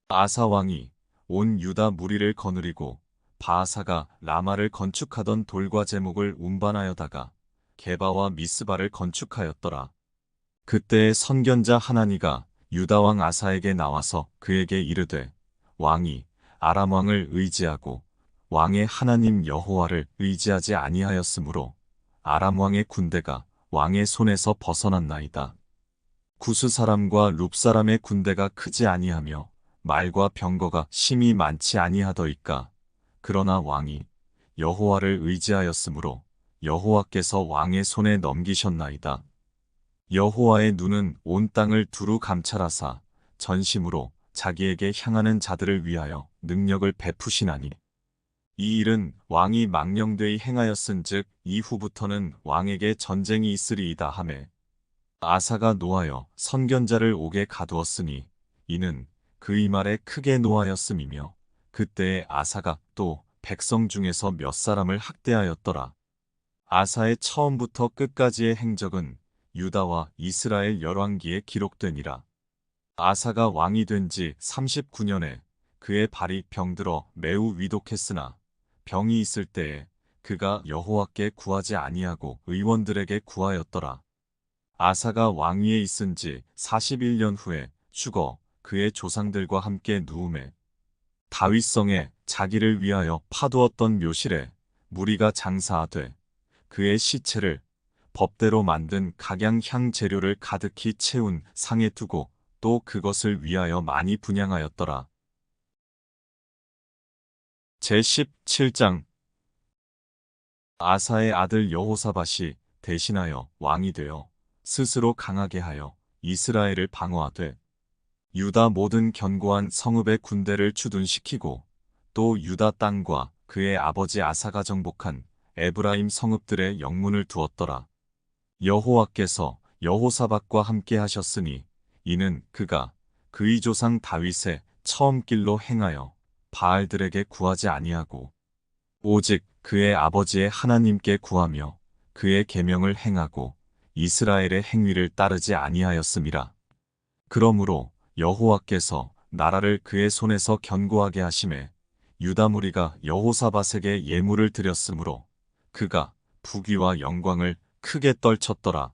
아사 왕이 온 유다 무리를 거느리고 바아사가 라마를 건축하던 돌과 제목을 운반하여다가 게바와 미스바를 건축하였더라. 그때의 선견자 하나니가 유다 왕 아사에게 나와서 그에게 이르되 왕이 아람 왕을 의지하고 왕의 하나님 여호와를 의지하지 아니하였으므로 아람 왕의 군대가 왕의 손에서 벗어났나이다. 구스 사람과 룹 사람의 군대가 크지 아니하며 말과 병거가 심히 많지 아니하더이까. 그러나 왕이 여호와를 의지하였으므로 여호와께서 왕의 손에 넘기셨나이다. 여호와의 눈은 온 땅을 두루 감찰하사 전심으로 자기에게 향하는 자들을 위하여 능력을 베푸시나니 이 일은 왕이 망령되이 행하였은즉 이후부터는 왕에게 전쟁이 있으리이다 하매 아사가 노하여 선견자를 옥에 가두었으니 이는 그의 말에 크게 노하였음이며 그때에 아사가 또 백성 중에서 몇 사람을 학대하였더라. 아사의 처음부터 끝까지의 행적은 유다와 이스라엘 열왕기에 기록되니라. 아사가 왕이 된 지 39년에 그의 발이 병들어 매우 위독했으나 병이 있을 때에 그가 여호와께 구하지 아니하고 의원들에게 구하였더라. 아사가 왕위에 있은 지 41년 후에 죽어 그의 조상들과 함께 누움에 다윗성에 자기를 위하여 파두었던 묘실에 무리가 장사하되 그의 시체를 법대로 만든 각양향 재료를 가득히 채운 상에 두고 또 그것을 위하여 많이 분향하였더라. 제17장 아사의 아들 여호사밧이 대신하여 왕이 되어 스스로 강하게 하여 이스라엘을 방어하되 유다 모든 견고한 성읍의 군대를 주둔시키고 또 유다 땅과 그의 아버지 아사가 정복한 에브라임 성읍들의 영문을 두었더라. 여호와께서 여호사밧과 함께 하셨으니 이는 그가 그의 조상 다윗의 처음 길로 행하여 바알들에게 구하지 아니하고 오직 그의 아버지의 하나님께 구하며 그의 계명을 행하고 이스라엘의 행위를 따르지 아니하였음이라. 그러므로 여호와께서 나라를 그의 손에서 견고하게 하심에 유다 무리가 여호사밧에게 예물을 드렸으므로 그가 부귀와 영광을 크게 떨쳤더라.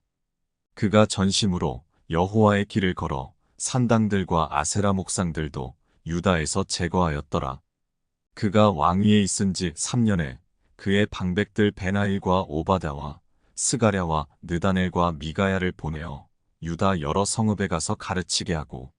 그가 전심으로 여호와의 길을 걸어 산당들과 아세라 목상들도 유다에서 제거하였더라. 그가 왕위에 있은 지 3년에 그의 방백들 베나일과 오바다와 스가랴와 느다넬과 미가야를 보내어 유다 여러 성읍에 가서 가르치게 하고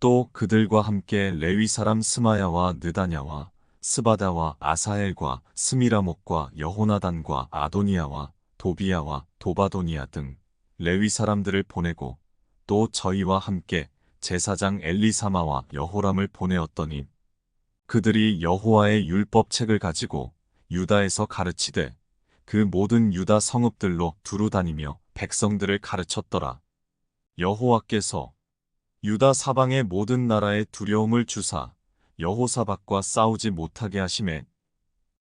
또 그들과 함께 레위 사람 스마야와 느다냐와 스바다와 아사엘과 스미라목과 여호나단과 아도니아와 도비야와 도바도니아 등 레위 사람들을 보내고 또 저희와 함께 제사장 엘리사마와 여호람을 보내었더니 그들이 여호와의 율법책을 가지고 유다에서 가르치되 그 모든 유다 성읍들로 두루 다니며 백성들을 가르쳤더라. 여호와께서 유다 사방의 모든 나라에 두려움을 주사 여호사밧과 싸우지 못하게 하심에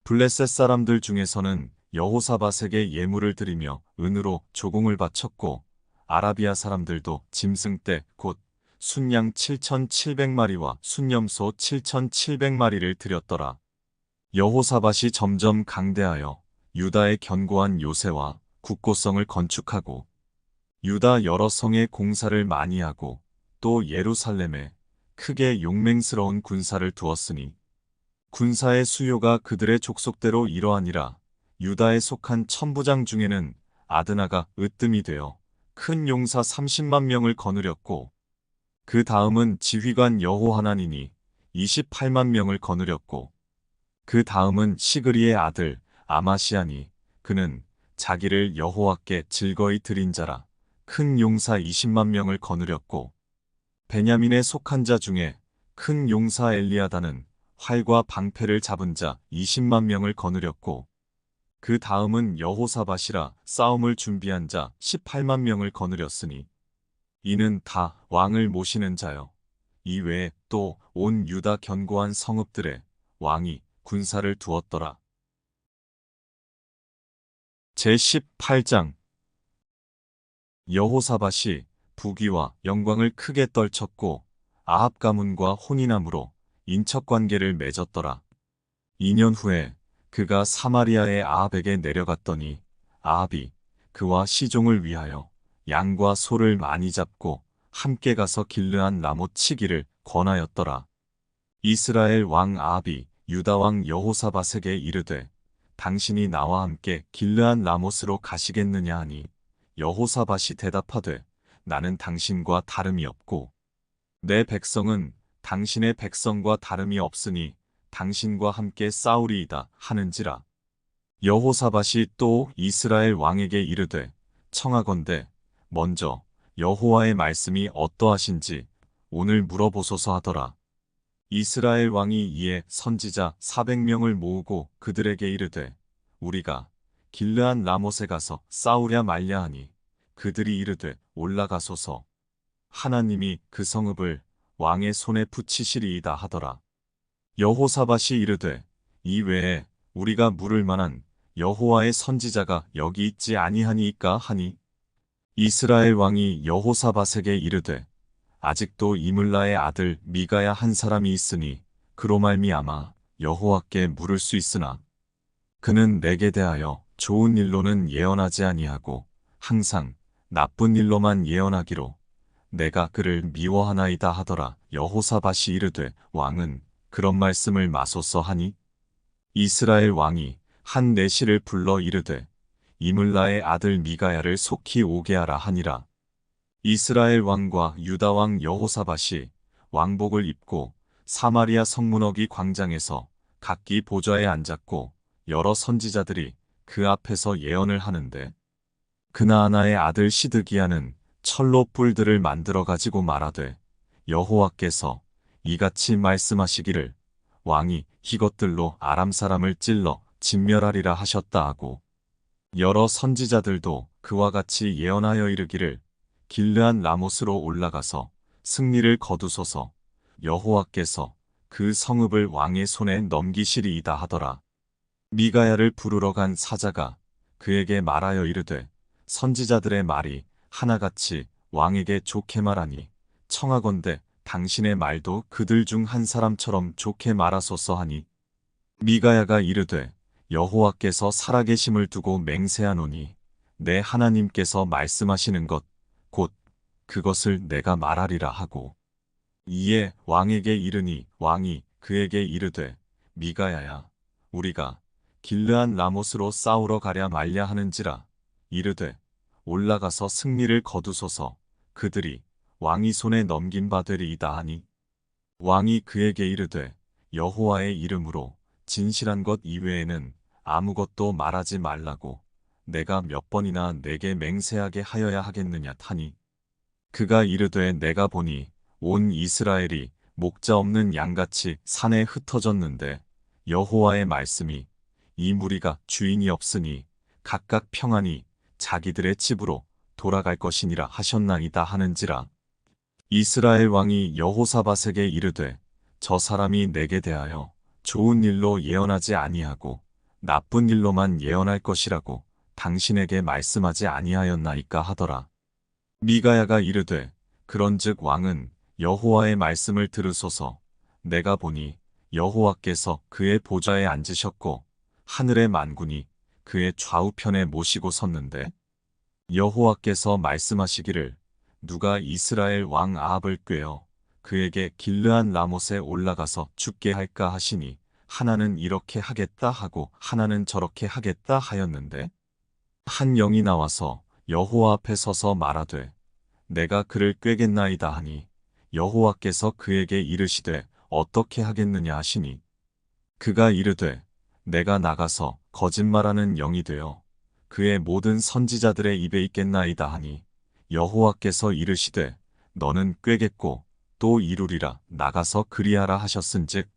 블레셋 사람들 중에서는 여호사밧에게 예물을 드리며 은으로 조공을 바쳤고 아라비아 사람들도 짐승 떼 곧 순양 7,700마리와 순염소 7,700마리를 드렸더라. 여호사밧이 점점 강대하여 유다의 견고한 요새와 국고성을 건축하고 유다 여러 성에 공사를 많이 하고 또 예루살렘에 크게 용맹스러운 군사를 두었으니 군사의 수요가 그들의 족속대로 이러하니라. 유다에 속한 천부장 중에는 아드나가 으뜸이 되어 큰 용사 30만 명을 거느렸고 그 다음은 지휘관 여호하나니니 28만 명을 거느렸고 그 다음은 시그리의 아들 아마시아니 그는 자기를 여호와께 즐거이 드린 자라 큰 용사 20만 명을 거느렸고 베냐민에 속한 자 중에 큰 용사 엘리아다는 활과 방패를 잡은 자 20만 명을 거느렸고 그 다음은 여호사밧이라 싸움을 준비한 자 18만 명을 거느렸으니 이는 다 왕을 모시는 자요. 이외에 또 온 유다 견고한 성읍들에 왕이 군사를 두었더라. 제18장 여호사밧이 부귀와 영광을 크게 떨쳤고 아합 가문과 혼인함으로 인척관계를 맺었더라. 2년 후에 그가 사마리아의 아합에게 내려갔더니 아합이 그와 시종을 위하여 양과 소를 많이 잡고 함께 가서 길르한 라못 치기를 권하였더라. 이스라엘 왕 아합이 유다 왕 여호사밧에게 이르되 당신이 나와 함께 길르한 라못으로 가시겠느냐 하니 여호사밧이 대답하되 나는 당신과 다름이 없고 내 백성은 당신의 백성과 다름이 없으니 당신과 함께 싸우리이다 하는지라. 여호사밧이 또 이스라엘 왕에게 이르되 청하건대 먼저 여호와의 말씀이 어떠하신지 오늘 물어보소서 하더라. 이스라엘 왕이 이에 선지자 400명을 모으고 그들에게 이르되 우리가 길르한 라못에 가서 싸우랴 말랴 하니 그들이 이르되 올라가소서 하나님이 그 성읍을 왕의 손에 붙이시리이다 하더라. 여호사밧이 이르되 이외에 우리가 물을 만한 여호와의 선지자가 여기 있지 아니하니이까 하니 이스라엘 왕이 여호사밧에게 이르되 아직도 이물라의 아들 미가야 한 사람이 있으니 그로 말미암아 여호와께 물을 수 있으나 그는 내게 대하여 좋은 일로는 예언하지 아니하고 항상 나쁜 일로만 예언하기로 내가 그를 미워하나이다 하더라. 여호사밧이 이르되 왕은 그런 말씀을 마소서 하니 이스라엘 왕이 한 내시를 불러 이르되 이물라의 아들 미가야를 속히 오게 하라 하니라. 이스라엘 왕과 유다 왕 여호사밧이 왕복을 입고 사마리아 성문어기 광장에서 각기 보좌에 앉았고 여러 선지자들이 그 앞에서 예언을 하는데 그나아나의 아들 시드기야는 철로 뿔들을 만들어 가지고 말하되 여호와께서 이같이 말씀하시기를 왕이 이것들로 아람 사람을 찔러 진멸하리라 하셨다 하고 여러 선지자들도 그와 같이 예언하여 이르기를 길르한 라못으로 올라가서 승리를 거두소서 여호와께서 그 성읍을 왕의 손에 넘기시리이다 하더라. 미가야를 부르러 간 사자가 그에게 말하여 이르되 선지자들의 말이 하나같이 왕에게 좋게 말하니 청하건대 당신의 말도 그들 중 한 사람처럼 좋게 말하소서 하니 미가야가 이르되 여호와께서 살아계심을 두고 맹세하노니 내 하나님께서 말씀하시는 것 곧 그것을 내가 말하리라 하고 이에 왕에게 이르니 왕이 그에게 이르되 미가야야 우리가 길르한 라못으로 싸우러 가랴 말랴 하는지라. 이르되 올라가서 승리를 거두소서 그들이 왕이 손에 넘긴 바 되리이다 하니 왕이 그에게 이르되 여호와의 이름으로 진실한 것 이외에는 아무것도 말하지 말라고 내가 몇 번이나 내게 맹세하게 하여야 하겠느냐 하니 그가 이르되 내가 보니 온 이스라엘이 목자 없는 양같이 산에 흩어졌는데 여호와의 말씀이 이 무리가 주인이 없으니 각각 평안히 자기들의 집으로 돌아갈 것이니라 하셨나이다 하는지라. 이스라엘 왕이 여호사밧에게 이르되 저 사람이 내게 대하여 좋은 일로 예언하지 아니하고 나쁜 일로만 예언할 것이라고 당신에게 말씀하지 아니하였나이까 하더라. 미가야가 이르되 그런즉 왕은 여호와의 말씀을 들으소서. 내가 보니 여호와께서 그의 보좌에 앉으셨고 하늘의 만군이 그의 좌우편에 모시고 섰는데 여호와께서 말씀하시기를 누가 이스라엘 왕 아합을 꾀어 그에게 길르한 라못에 올라가서 죽게 할까 하시니 하나는 이렇게 하겠다 하고 하나는 저렇게 하겠다 하였는데 한 영이 나와서 여호와 앞에 서서 말하되 내가 그를 꾀겠나이다 하니 여호와께서 그에게 이르시되 어떻게 하겠느냐 하시니 그가 이르되 내가 나가서 거짓말하는 영이 되어 그의 모든 선지자들의 입에 있겠나이다 하니 여호와께서 이르시되 너는 꾀겠고 또 이루리라 나가서 그리하라 하셨은즉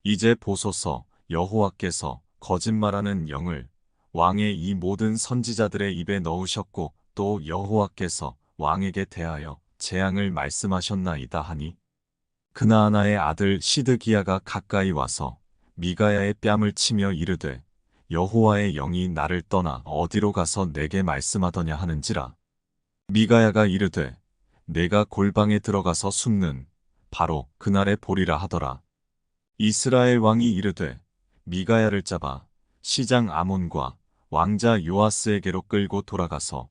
이제 보소서 여호와께서 거짓말하는 영을 왕의 이 모든 선지자들의 입에 넣으셨고 또 여호와께서 왕에게 대하여 재앙을 말씀하셨나이다 하니 그나아나의 아들 시드기야가 가까이 와서 미가야의 뺨을 치며 이르되 여호와의 영이 나를 떠나 어디로 가서 내게 말씀하더냐 하는지라. 미가야가 이르되 내가 골방에 들어가서 숨는 바로 그날에 보리라 하더라. 이스라엘 왕이 이르되 미가야를 잡아 시장 아몬과 왕자 요아스에게로 끌고 돌아가서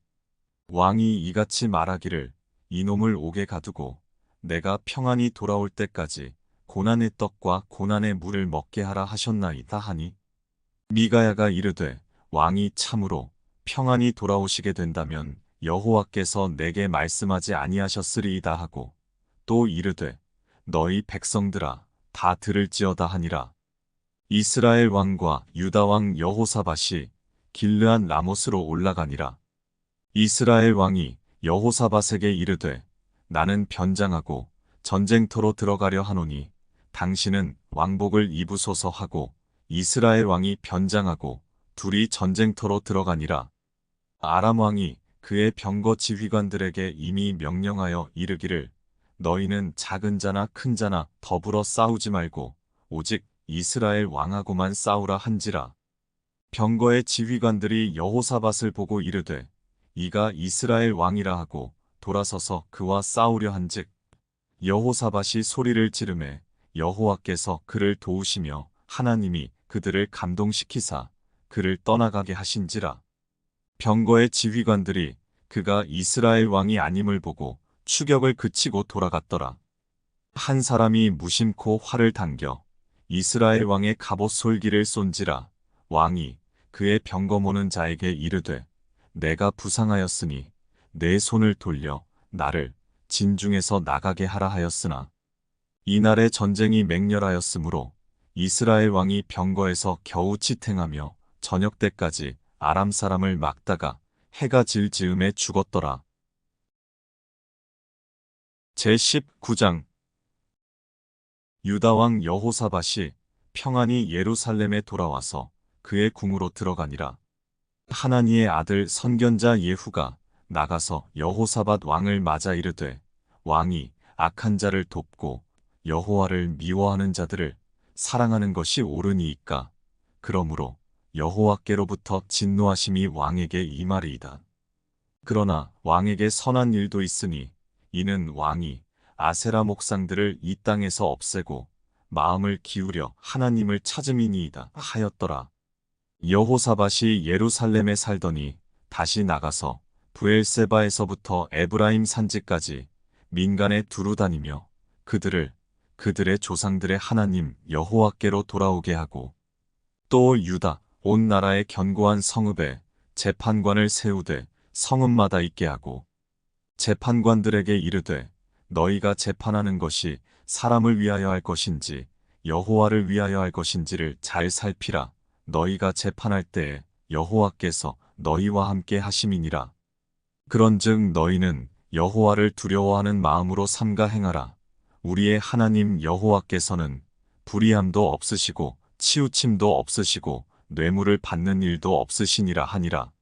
왕이 이같이 말하기를 이놈을 옥에 가두고 내가 평안히 돌아올 때까지 고난의 떡과 고난의 물을 먹게 하라 하셨나이다 하니 미가야가 이르되 왕이 참으로 평안히 돌아오시게 된다면 여호와께서 내게 말씀하지 아니하셨으리이다 하고 또 이르되 너희 백성들아 다 들을지어다 하니라. 이스라엘 왕과 유다 왕 여호사밧이 길르한 라못으로 올라가니라. 이스라엘 왕이 여호사밧에게 이르되 나는 변장하고 전쟁터로 들어가려 하노니 당신은 왕복을 입으소서 하고 이스라엘 왕이 변장하고 둘이 전쟁터로 들어가니라. 아람 왕이 그의 병거 지휘관들에게 이미 명령하여 이르기를 너희는 작은 자나 큰 자나 더불어 싸우지 말고 오직 이스라엘 왕하고만 싸우라 한지라. 병거의 지휘관들이 여호사밧을 보고 이르되 이가 이스라엘 왕이라 하고 돌아서서 그와 싸우려 한즉 여호사밧이 소리를 지르매 여호와께서 그를 도우시며 하나님이 그들을 감동시키사 그를 떠나가게 하신지라. 병거의 지휘관들이 그가 이스라엘 왕이 아님을 보고 추격을 그치고 돌아갔더라. 한 사람이 무심코 활을 당겨 이스라엘 왕의 갑옷 솔기를 쏜지라. 왕이 그의 병거 모는 자에게 이르되 내가 부상하였으니 내 손을 돌려 나를 진중에서 나가게 하라 하였으나 이날의 전쟁이 맹렬하였으므로 이스라엘 왕이 병거에서 겨우 지탱하며 저녁 때까지 아람 사람을 막다가 해가 질 즈음에 죽었더라. 제19장 유다 왕 여호사밧이 평안히 예루살렘에 돌아와서 그의 궁으로 들어가니라. 하나니의 아들 선견자 예후가 나가서 여호사밧 왕을 맞아 이르되 왕이 악한 자를 돕고 여호와를 미워하는 자들을 사랑하는 것이 옳으니이까 그러므로 여호와께로부터 진노하심이 왕에게 임하리이다. 그러나 왕에게 선한 일도 있으니 이는 왕이 아세라 목상들을 이 땅에서 없애고 마음을 기울여 하나님을 찾음이니이다 하였더라. 여호사밧이 예루살렘에 살더니 다시 나가서 브엘세바에서부터 에브라임 산지까지 민간에 두루 다니며 그들의 조상들의 하나님 여호와께로 돌아오게 하고 또 유다 온 나라의 견고한 성읍에 재판관을 세우되 성읍마다 있게 하고 재판관들에게 이르되 너희가 재판하는 것이 사람을 위하여 할 것인지 여호와를 위하여 할 것인지를 잘 살피라. 너희가 재판할 때에 여호와께서 너희와 함께 하심이니라. 그런즉 너희는 여호와를 두려워하는 마음으로 삼가 행하라. 우리의 하나님 여호와께서는 불의함도 없으시고 치우침도 없으시고 뇌물을 받는 일도 없으시니라 하니라.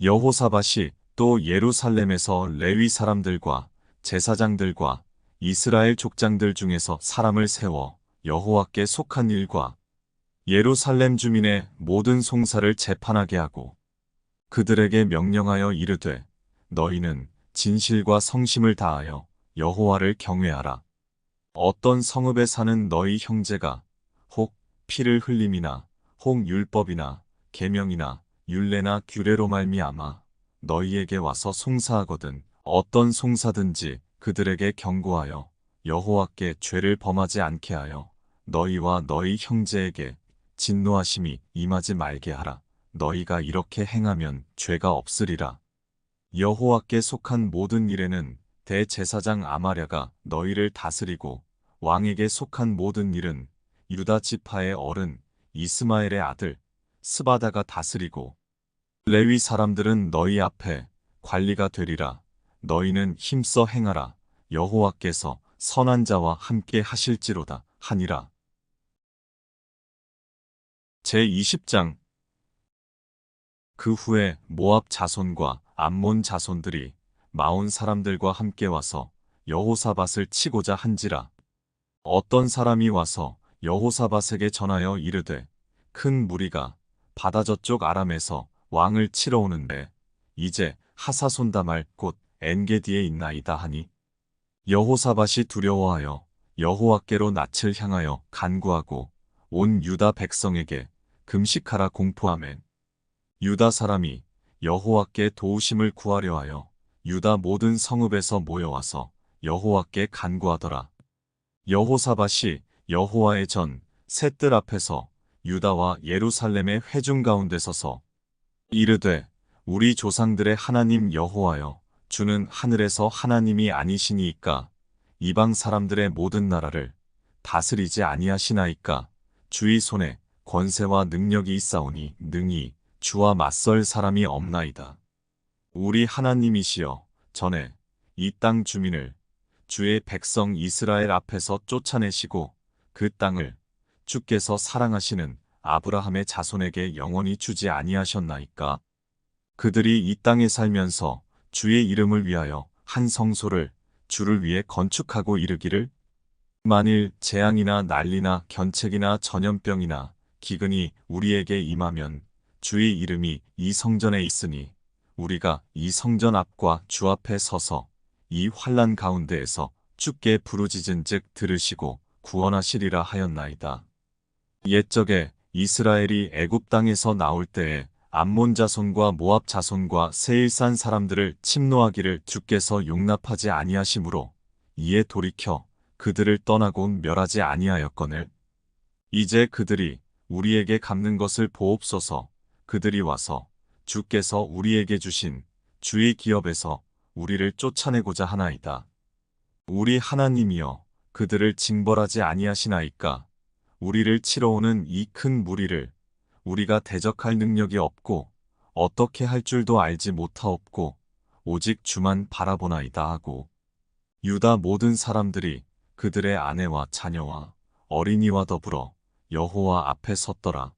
여호사밧이 또 예루살렘에서 레위 사람들과 제사장들과 이스라엘 족장들 중에서 사람을 세워 여호와께 속한 일과 예루살렘 주민의 모든 송사를 재판하게 하고 그들에게 명령하여 이르되 너희는 진실과 성심을 다하여 여호와를 경외하라. 어떤 성읍에 사는 너희 형제가 혹 피를 흘림이나 혹 율법이나 계명이나 율례나 규례로 말미암아 너희에게 와서 송사하거든 어떤 송사든지 그들에게 경고하여 여호와께 죄를 범하지 않게 하여 너희와 너희 형제에게 진노하심이 임하지 말게 하라. 너희가 이렇게 행하면 죄가 없으리라. 여호와께 속한 모든 일에는 대제사장 아마랴가 너희를 다스리고 왕에게 속한 모든 일은 유다 지파의 어른 이스마엘의 아들 스바다가 다스리고 레위 사람들은 너희 앞에 관리가 되리라. 너희는 힘써 행하라. 여호와께서 선한 자와 함께 하실지로다 하니라. 제20장. 그 후에 모압 자손과 암몬 자손들이 마온 사람들과 함께 와서 여호사밧을 치고자 한지라. 어떤 사람이 와서 여호사밧에게 전하여 이르되 큰 무리가 바다 저쪽 아람에서 왕을 치러 오는데 이제 하사손다말 곧 엔게디에 있나이다 하니 여호사밧이 두려워하여 여호와께로 낯을 향하여 간구하고 온 유다 백성에게 금식하라 공포하매 유다 사람이 여호와께 도우심을 구하려 하여 유다 모든 성읍에서 모여와서 여호와께 간구하더라. 여호사밧이 여호와의 전 셋들 앞에서 유다와 예루살렘의 회중 가운데 서서 이르되 우리 조상들의 하나님 여호와여 주는 하늘에서 하나님이 아니시니이까 이방 사람들의 모든 나라를 다스리지 아니하시나이까 주의 손에 권세와 능력이 있사오니 능히 주와 맞설 사람이 없나이다. 우리 하나님이시여 전에 이 땅 주민을 주의 백성 이스라엘 앞에서 쫓아내시고 그 땅을 주께서 사랑하시는 아브라함의 자손에게 영원히 주지 아니하셨나이까. 그들이 이 땅에 살면서 주의 이름을 위하여 한 성소를 주를 위해 건축하고 이르기를 만일 재앙이나 난리나 견책이나 전염병이나 기근이 우리에게 임하면 주의 이름이 이 성전에 있으니 우리가 이 성전 앞과 주 앞에 서서 이 환난 가운데에서 주께 부르짖은즉 들으시고 구원하시리라 하였나이다. 옛적에 이스라엘이 애굽 땅에서 나올 때에 암몬 자손과 모압 자손과 세일산 사람들을 침노하기를 주께서 용납하지 아니하시므로 이에 돌이켜 그들을 떠나고 멸하지 아니하였거늘 이제 그들이 우리에게 갚는 것을 보옵소서. 그들이 와서 주께서 우리에게 주신 주의 기업에서 우리를 쫓아내고자 하나이다. 우리 하나님이여 그들을 징벌하지 아니하시나이까. 우리를 치러 오는 이 큰 무리를 우리가 대적할 능력이 없고 어떻게 할 줄도 알지 못하옵고 오직 주만 바라보나이다 하고 유다 모든 사람들이 그들의 아내와 자녀와 어린이와 더불어 여호와 앞에 섰더라.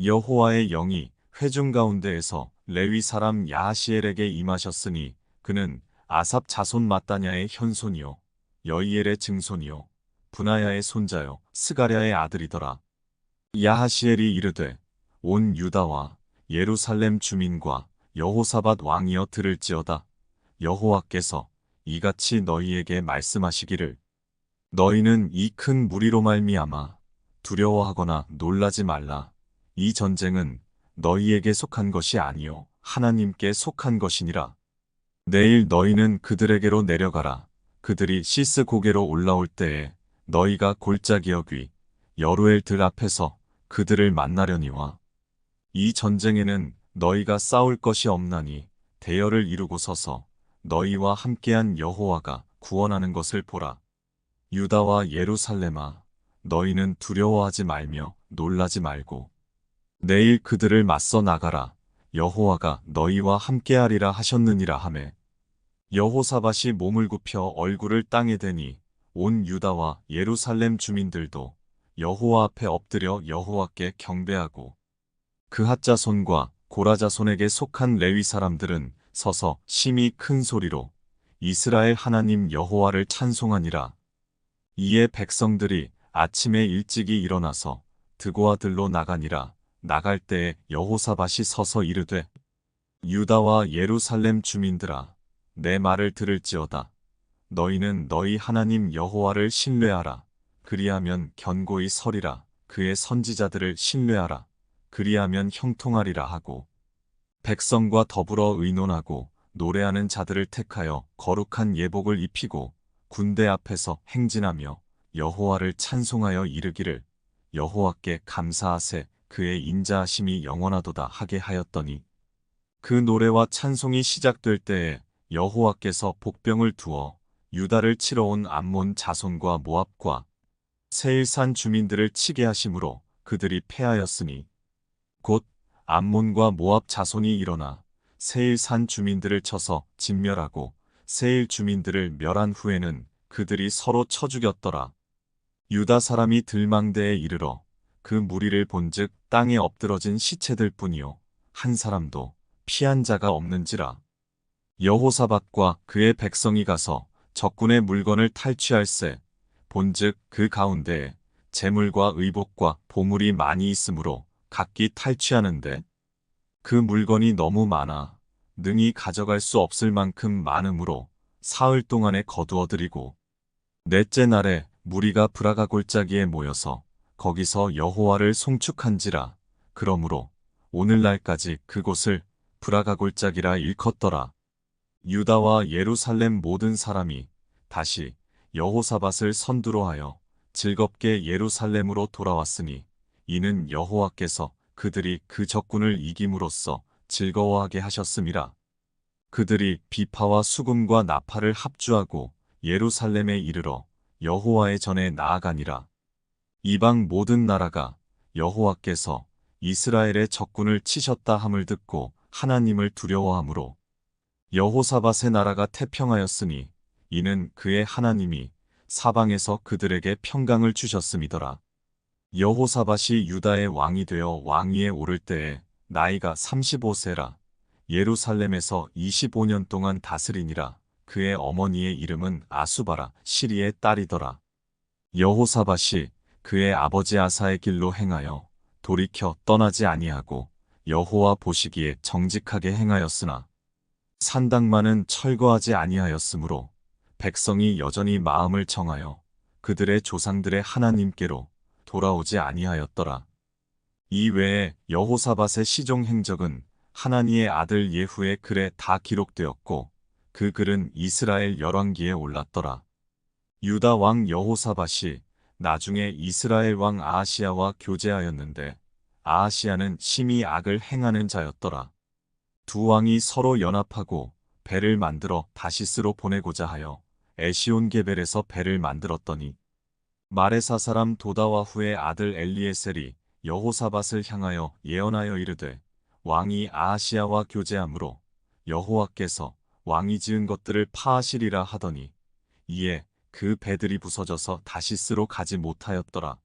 여호와의 영이 회중 가운데에서 레위 사람 야하시엘에게 임하셨으니 그는 아삽 자손 마따냐의 현손이요 여이엘의 증손이요 분하야의 손자요 스가랴의 아들이더라. 야하시엘이 이르되 온 유다와 예루살렘 주민과 여호사밧 왕이여 들을지어다. 여호와께서 이같이 너희에게 말씀하시기를 너희는 이 큰 무리로 말미암아 두려워하거나 놀라지 말라. 이 전쟁은 너희에게 속한 것이 아니요 하나님께 속한 것이니라. 내일 너희는 그들에게로 내려가라. 그들이 시스 고개로 올라올 때에 너희가 골짜기 어귀 여루엘 들 앞에서 그들을 만나려니와 이 전쟁에는 너희가 싸울 것이 없나니 대열을 이루고 서서 너희와 함께한 여호와가 구원하는 것을 보라. 유다와 예루살렘아 너희는 두려워하지 말며 놀라지 말고 내일 그들을 맞서 나가라. 여호와가 너희와 함께하리라 하셨느니라 하매 여호사밧이 몸을 굽혀 얼굴을 땅에 대니 온 유다와 예루살렘 주민들도 여호와 앞에 엎드려 여호와께 경배하고 그핫 자손과 고라 자손에게 속한 레위 사람들은 서서 심히 큰 소리로 이스라엘 하나님 여호와를 찬송하니라. 이에 백성들이 아침에 일찍이 일어나서 드고와 들로 나가니라. 나갈 때에 여호사밧이 서서 이르되 유다와 예루살렘 주민들아 내 말을 들을지어다. 너희는 너희 하나님 여호와를 신뢰하라. 그리하면 견고히 서리라. 그의 선지자들을 신뢰하라. 그리하면 형통하리라 하고 백성과 더불어 의논하고 노래하는 자들을 택하여 거룩한 예복을 입히고 군대 앞에서 행진하며 여호와를 찬송하여 이르기를 여호와께 감사하세 그의 인자하심이 영원하도다 하게 하였더니 그 노래와 찬송이 시작될 때에 여호와께서 복병을 두어 유다를 치러 온 암몬 자손과 모압과 세일산 주민들을 치게 하심으로 그들이 패하였으니 곧 암몬과 모압 자손이 일어나 세일산 주민들을 쳐서 진멸하고 세일 주민들을 멸한 후에는 그들이 서로 쳐 죽였더라. 유다 사람이 들망대에 이르러 그 무리를 본즉 땅에 엎드러진 시체들 뿐이요 한 사람도 피한 자가 없는지라. 여호사밧과 그의 백성이 가서 적군의 물건을 탈취할세 본즉 그 가운데에 재물과 의복과 보물이 많이 있으므로 각기 탈취하는데 그 물건이 너무 많아 능히 가져갈 수 없을 만큼 많으므로 사흘 동안에 거두어들이고 넷째 날에 무리가 브라가 골짜기에 모여서 거기서 여호와를 송축한지라. 그러므로 오늘날까지 그곳을 브라가 골짜기라 일컫더라. 유다와 예루살렘 모든 사람이 다시 여호사밧을 선두로 하여 즐겁게 예루살렘으로 돌아왔으니 이는 여호와께서 그들이 그 적군을 이김으로써 즐거워하게 하셨음이라. 그들이 비파와 수금과 나팔을 합주하고 예루살렘에 이르러 여호와의 전에 나아가니라. 이방 모든 나라가 여호와께서 이스라엘의 적군을 치셨다 함을 듣고 하나님을 두려워하므로 여호사밧의 나라가 태평하였으니 이는 그의 하나님이 사방에서 그들에게 평강을 주셨음이더라. 여호사밧이 유다의 왕이 되어 왕위에 오를 때에 나이가 35세라. 예루살렘에서 25년 동안 다스리니라. 그의 어머니의 이름은 아수바라 시리의 딸이더라. 여호사밧이 그의 아버지 아사의 길로 행하여 돌이켜 떠나지 아니하고 여호와 보시기에 정직하게 행하였으나 산당만은 철거하지 아니하였으므로 백성이 여전히 마음을 정하여 그들의 조상들의 하나님께로 돌아오지 아니하였더라. 이 외에 여호사밧의 시종 행적은 하나니의 아들 예후의 글에 다 기록되었고 그 글은 이스라엘 열왕기에 올랐더라. 유다 왕 여호사밧이 나중에 이스라엘 왕 아하시야와 교제하였는데 아하시야는 심히 악을 행하는 자였더라. 두 왕이 서로 연합하고 배를 만들어 다시스로 보내고자 하여 에시온게벨에서 배를 만들었더니 마레사 사람 도다와후의 아들 엘리에셀이 여호사밧을 향하여 예언하여 이르되 왕이 아하시야와 교제하므로 여호와께서 왕이 지은 것들을 파하시리라 하더니 이에 그 배들이 부서져서 다시스로 가지 못하였더라.